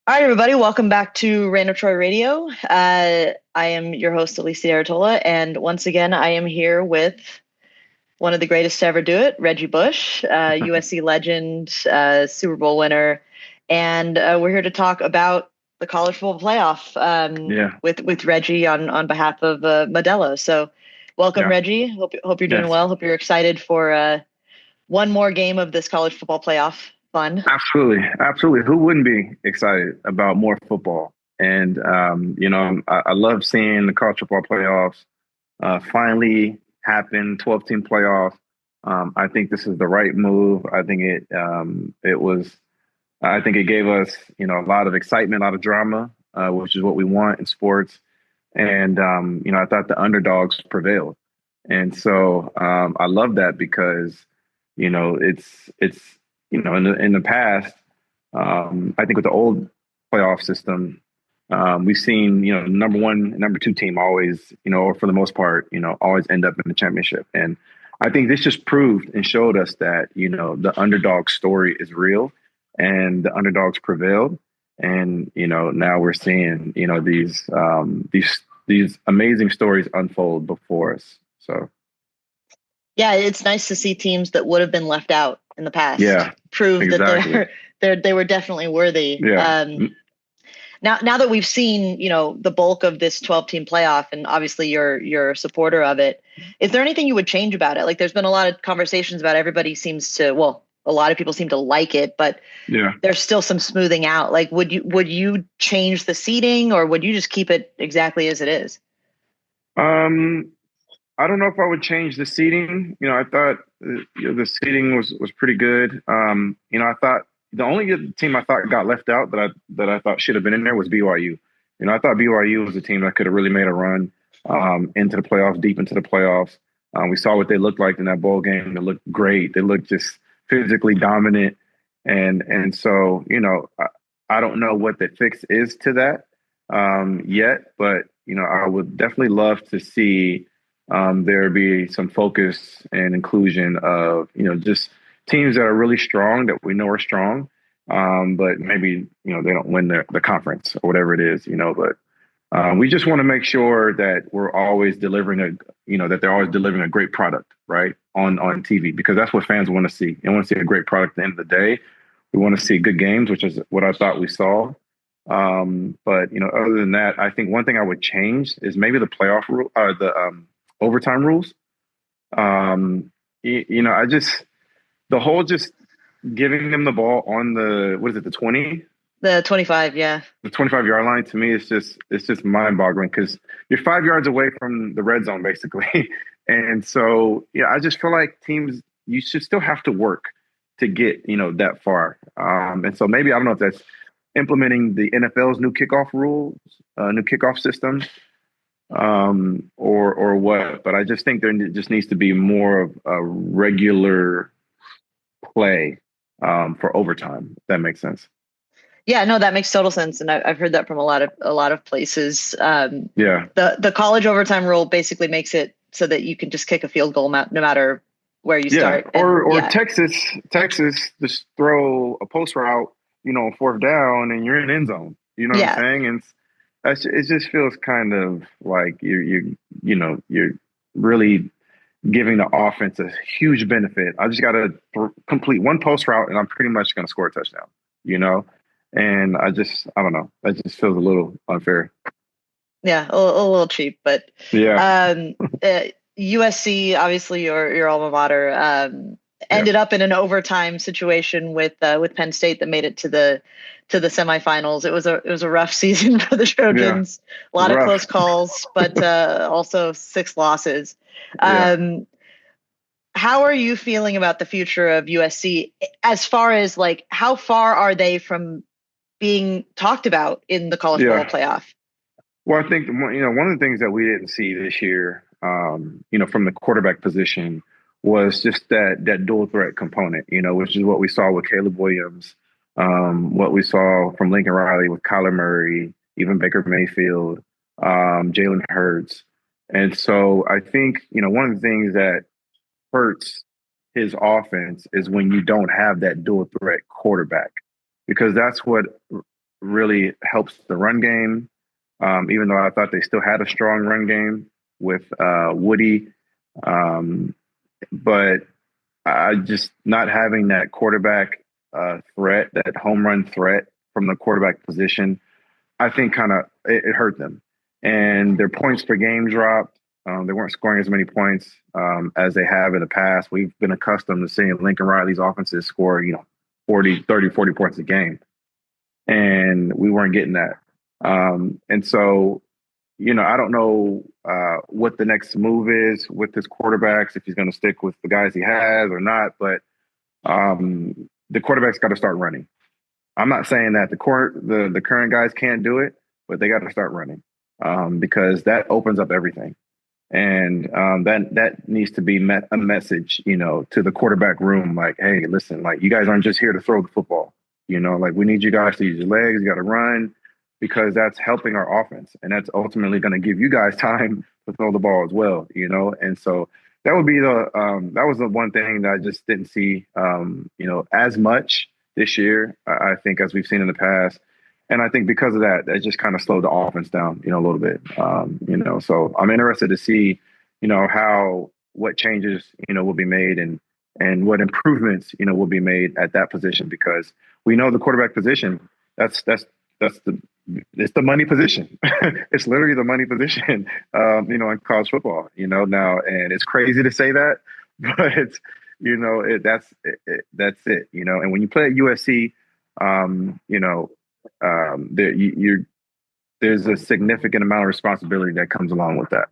All right, everybody, welcome back to Random Troy Radio. I am your host, Alicia de Artola, and once again, I am here with one of the greatest to ever do it, Reggie Bush, USC legend, Super Bowl winner, and we're here to talk about the college football playoff Yeah, with Reggie on behalf of Modelo. So, welcome, yeah, Reggie. Hope you're doing yes, well. Hope you're excited for one more game of this college football playoff fun. absolutely, absolutely. Who wouldn't be excited about more football? And I love seeing the college football playoffs finally happen. 12-team playoff. I think this is the right move. I think it was. I think it gave us a lot of excitement, a lot of drama, which is what we want in sports. And I thought the underdogs prevailed, and so I love that because it's in the past, I think with the old playoff system, we've seen number one, number two team always or for the most part always end up in the championship, and I think this just proved and showed us that the underdog story is real, and the underdogs prevailed, and now we're seeing these amazing stories unfold before us. So Yeah, it's nice to see teams that would have been left out in the past yeah, prove that exactly. they were definitely worthy. Yeah. Now that we've seen, the bulk of this 12-team playoff, and obviously you're a supporter of it, is there anything you would change about it? Like, there's been a lot of conversations about everybody seems to, well, a lot of people seem to like it, but Yeah. there's still some smoothing out. Like, would you change the seating, or would you just keep it exactly as it is? Um, I don't know if I would change the seating. I thought the seating was pretty good. I thought the only good team I thought got left out that I thought should have been in there was BYU. I thought BYU was a team that could have really made a run into the playoffs, deep into the playoffs. We saw what they looked like in that bowl game. They looked great. They looked just physically dominant, and so I don't know what the fix is to that yet, but I would definitely love to see there be some focus and inclusion of just teams that are really strong that we know are strong, but maybe they don't win the conference or whatever it is, but we just want to make sure that we're always delivering that they're always delivering a great product, right, on TV, because that's what fans want to see. They want to see a great product at the end of the day. We want to see good games, which is what I thought we saw. But other than that, I think one thing I would change is maybe the playoff rule, or the overtime rules. I just the whole just giving them the ball on the what is it, the 20, The 25, yeah. the 25-yard line, to me it's just mind-boggling because you're 5 yards away from the red zone basically, and so yeah, I just feel like teams, you should still have to work to get that far. And so maybe I don't know if that's implementing the NFL's new kickoff rules, new kickoff system, or what. But I just think there just needs to be more of a regular play for overtime. If that makes sense. Yeah, no, that makes total sense, and I've heard that from a lot of places. Yeah, The college overtime rule basically makes it so that you can just kick a field goal no matter where you yeah. start, and Or yeah, Texas just throw a post route, on fourth down, and you're in end zone. You know what I'm yeah, saying? And it just feels kind of like you're really giving the offense a huge benefit. I just got to complete one post route, and I'm pretty much going to score a touchdown. You know, and I don't know. That just feels a little unfair. yeah, a little cheap, but Yeah, um, USC, obviously your alma mater, yeah, ended up in an overtime situation with Penn State that made it to the semifinals. It was a rough season for the yeah. Trojans. A lot of close Rough. calls, but also six losses. Yeah, Um, how are you feeling about the future of USC as far as, like, how far are they from being talked about in the college football yeah. playoff? Well, I think one of the things that we didn't see this year, from the quarterback position, was just that dual threat component. Which is what we saw with Caleb Williams, what we saw from Lincoln Riley with Kyler Murray, even Baker Mayfield, Jalen Hurts, and so I think one of the things that hurts his offense is when you don't have that dual threat quarterback, because that's what really helps the run game. Even though I thought they still had a strong run game with Woody, um, but I just not having that quarterback threat, that home run threat from the quarterback position, I think kind of it hurt them. And their points per game dropped. They weren't scoring as many points as they have in the past. We've been accustomed to seeing Lincoln Riley's offenses score, 40 points a game. And we weren't getting that. And so, I don't know what the next move is with his quarterbacks, if he's going to stick with the guys he has or not. But the quarterback's got to start running. I'm not saying that the current guys can't do it, but they got to start running because that opens up everything. And that needs to be a message, to the quarterback room. Like, hey, listen, like you guys aren't just here to throw the football. Like we need you guys to use your legs. You got to run because that's helping our offense, and that's ultimately going to give you guys time to throw the ball as well. And so that would be that was the one thing that I just didn't see, as much this year. I think as we've seen in the past. And I think because of that, it just kind of slowed the offense down, a little bit. So I'm interested to see, what changes, will be made and what improvements, will be made at that position, because we know the quarterback position, it's the money position. It's literally the money position, in college football, now, and it's crazy to say that, but that's it, and when you play at USC, there's a significant amount of responsibility that comes along with that.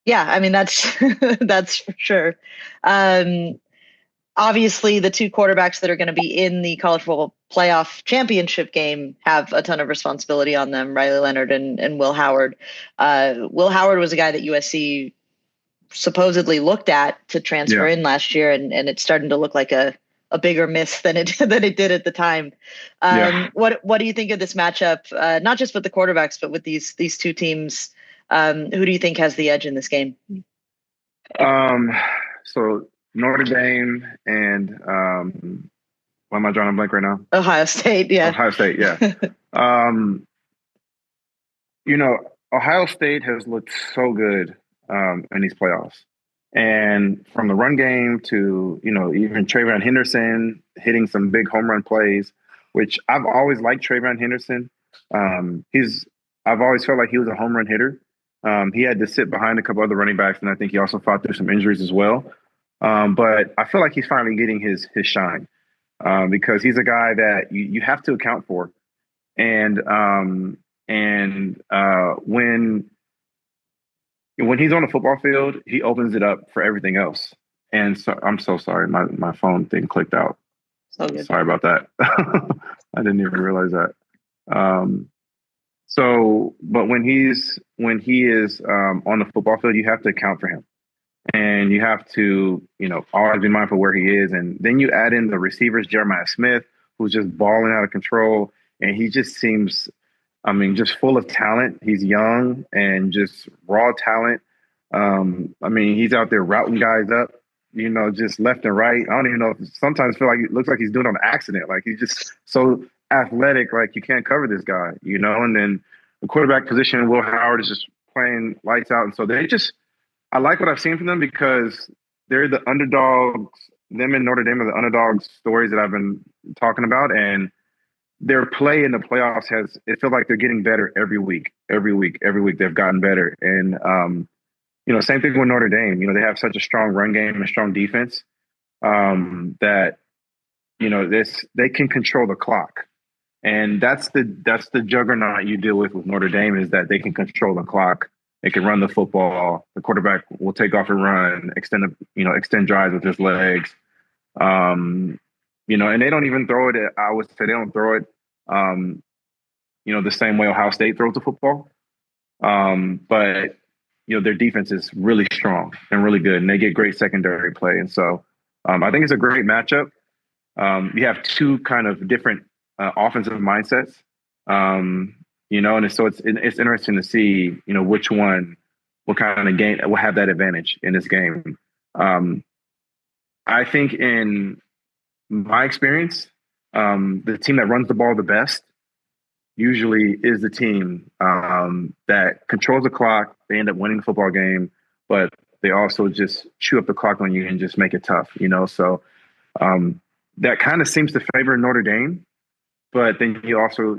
Yeah, I mean, that's that's for sure. Obviously, the two quarterbacks that are going to be in the college football playoff championship game have a ton of responsibility on them, Riley Leonard and Will Howard. Will Howard was a guy that USC supposedly looked at to transfer in last year, and it's starting to look like a bigger miss than it did at the time. What do you think of this matchup? Not just with the quarterbacks, but with these two teams. Who do you think has the edge in this game? So Notre Dame and why am I drawing a blank right now? Ohio State, yeah. Ohio State, yeah. Ohio State has looked so good in these playoffs. And from the run game to, even Trayvon Henderson hitting some big home run plays, which I've always liked Trayvon Henderson. I've always felt like he was a home run hitter. He had to sit behind a couple other running backs, and I think he also fought through some injuries as well. But I feel like he's finally getting his shine because he's a guy that you have to account for. And when he's on the football field, he opens it up for everything else. And so I'm so sorry. My phone thing clicked out. Sorry about that. I didn't even realize that. But when he is on the football field, you have to account for him. And you have to, always be mindful where he is. And then you add in the receivers, Jeremiah Smith, who's just balling out of control. And he just seems, just full of talent. He's young and just raw talent. He's out there routing guys up, just left and right. I don't even know if sometimes feel like it looks like he's doing it on accident. Like he's just so athletic, like you can't cover this guy, and then the quarterback position, Will Howard is just playing lights out. And so I like what I've seen from them because they're the underdogs. Them and Notre Dame are the underdog stories that I've been talking about. And their play in the playoffs it feels like they're getting better every week. Every week they've gotten better. And, same thing with Notre Dame. They have such a strong run game and a strong defense that, they can control the clock. And that's the juggernaut you deal with Notre Dame, is that they can control the clock. They can run the football. The quarterback will take off and run, extend drives with his legs. And they don't even throw it. I would say they don't throw it, the same way Ohio State throws the football. But their defense is really strong and really good, and they get great secondary play. And so I think it's a great matchup. You have two kind of different offensive mindsets. And so it's interesting to see, which one will kind of will have that advantage in this game. I think in my experience, the team that runs the ball the best usually is the team that controls the clock. They end up winning the football game, but they also just chew up the clock on you and just make it tough, you know? So that kind of seems to favor Notre Dame. But then you also,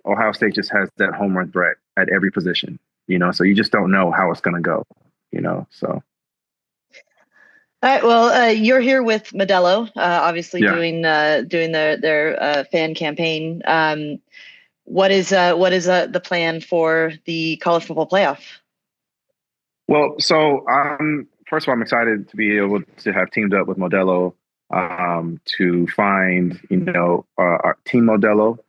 Ohio State just has that home run threat at every position, so you just don't know how it's going to go, so. All right. Well, you're here with Modelo, obviously Yeah. doing their fan campaign. What is the plan for the college football playoff? Well, so first of all, I'm excited to be able to have teamed up with Modelo to find, our Team Modelo,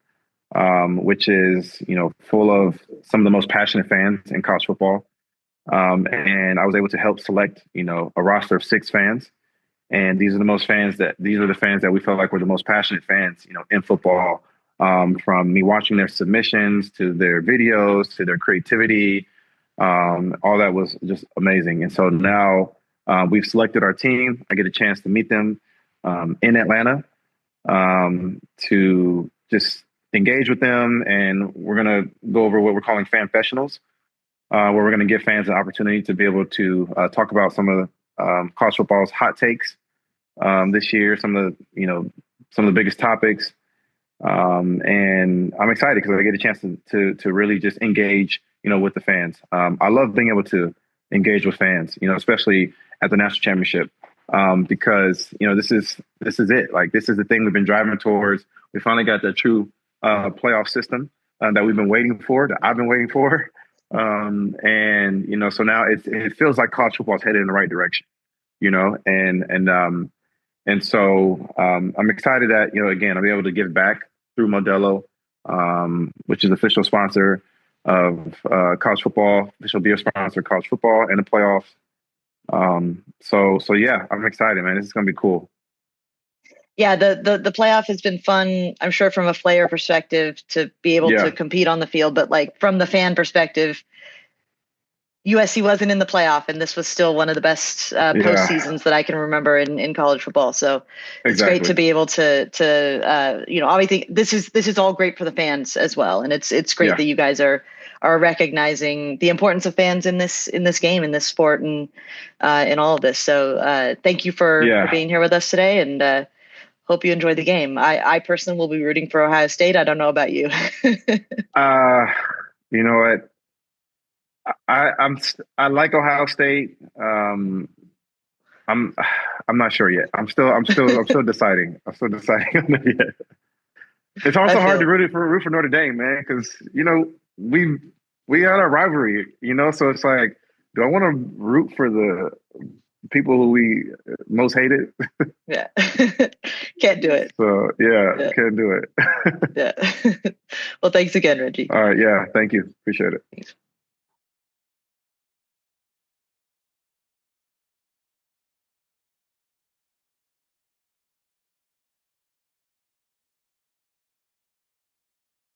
which is, full of some of the most passionate fans in college football. And I was able to help select, a roster of 6 fans. And these are the fans that we felt like were the most passionate fans, in football, from me watching their submissions to their videos to their creativity. All that was just amazing. And so now we've selected our team. I get a chance to meet them in Atlanta to just engage with them. And we're going to go over what we're calling fan professionals, where we're going to give fans an opportunity to be able to talk about some of college football's hot takes this year, some of the biggest topics. And I'm excited because I get a chance to really just engage, with the fans. I love being able to engage with fans, especially at the national championship, because, this is it. Like, this is the thing we've been driving towards. We finally got the true playoff system that we've been waiting for, that I've been waiting for. And, so now it feels like college football is headed in the right direction, and so I'm excited that, again, I'll be able to give back through Modelo, which is official sponsor of college football, official beer sponsor of college football and the playoffs. So yeah, I'm excited, man. This is going to be cool. Yeah, the playoff has been fun, I'm sure, from a player perspective to be able to compete on the field, but like from the fan perspective, USC wasn't in the playoff, and this was still one of the best post seasons that I can remember in college football. So it's great to be able to obviously this is all great for the fans as well, and it's great that you guys are recognizing the importance of fans in this game, in this sport, and in all of this. So thank you for being here with us today, and hope you enjoy the game. I personally will be rooting for Ohio State. I don't know about you. You know what? I like Ohio State. I'm not sure yet. I'm still deciding. I'm still deciding on it yet. It's also hard to root for Notre Dame, man, because we had a rivalry, so it's like, do I want to root for the people who we most hated? Yeah. Can't do it. So can't do it. Yeah. Well, thanks again, Reggie. All right. Yeah. Thank you. Appreciate it. Thanks.